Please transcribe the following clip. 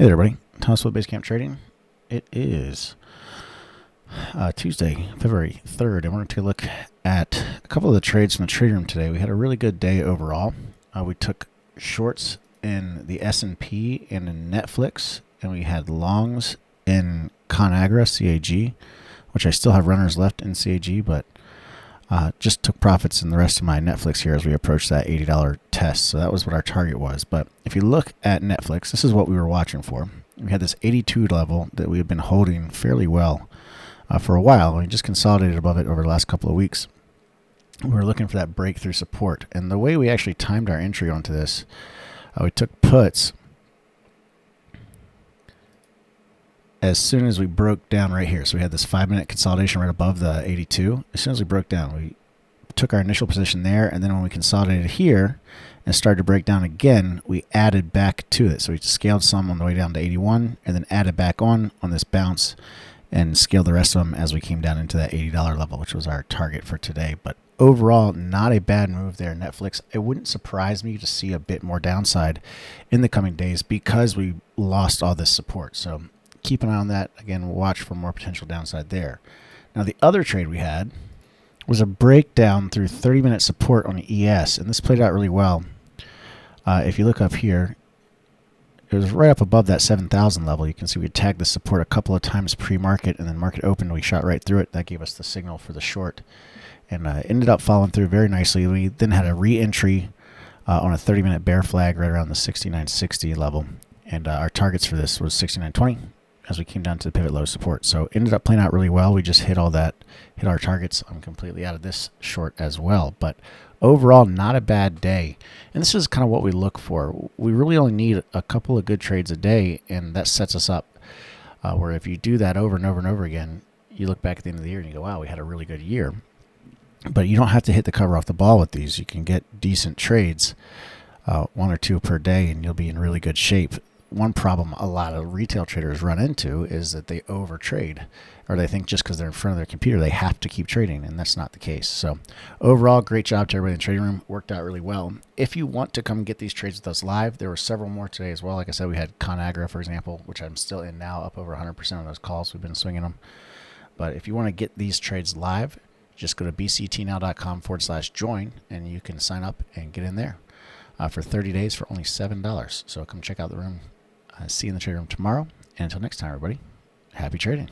Hey there, everybody. Thomas with Basecamp Trading. It is Tuesday, February 3rd, and we're going to take a look at a couple of the trades from the trading room today. We had a really good day overall. We took shorts in the S&P and in Netflix, and we had longs in ConAgra, CAG, which I still have runners left in CAG, but just took profits in the rest of my Netflix here as we approached that $80 test. So that was what our target was. But if you look at Netflix, this is what we were watching for. We had this 82 level that we had been holding fairly well for a while. We just consolidated above it over the last couple of weeks. We were looking for that breakthrough support. And the way we actually timed our entry onto this, we took puts as soon as we broke down right here. So we had this 5-minute consolidation right above the 82. As soon as we broke down, we took our initial position there, and then when we consolidated here and started to break down again, we added back to it. So we scaled some on the way down to 81 and then added back on this bounce and scaled the rest of them as we came down into that $80 level, which was our target for today. But overall, not a bad move there, Netflix. It wouldn't surprise me to see a bit more downside in the coming days because we lost all this support. So keep an eye on that. Again, we'll watch for more potential downside there. Now, the other trade we had was a breakdown through 30-minute support on the ES, and this played out really well. If you look up here, it was right up above that 7,000 level. You can see we tagged the support a couple of times pre-market, and then market opened. We shot right through it. That gave us the signal for the short, and ended up following through very nicely. We then had a re-entry on a 30-minute bear flag right around the 69.60 level, and our targets for this was 69.20. As we came down to the pivot low support. So ended up playing out really well. We just hit all that, hit our targets. I'm completely out of this short as well. But overall, not a bad day. And this is kind of what we look for. We really only need a couple of good trades a day, and that sets us up where if you do that over and over and over again, you look back at the end of the year and you go, wow, we had a really good year. But you don't have to hit the cover off the ball with these. You can get decent trades, one or two per day, and you'll be in really good shape. One problem a lot of retail traders run into is that they overtrade, or they think just because they're in front of their computer they have to keep trading, and that's not the case. So overall, great job to everybody in the trading room. Worked out really well. If you want to come get these trades with us live, there were several more today as well. Like I said, we had ConAgra, for example, which I'm still in now, up over 100% of those calls. We've been swinging them. But if you want to get these trades live, just go to bctnow.com/join, and you can sign up and get in there for 30 days for only $7. So come check out the room. See you in the trading room tomorrow. And until next time, everybody, happy trading.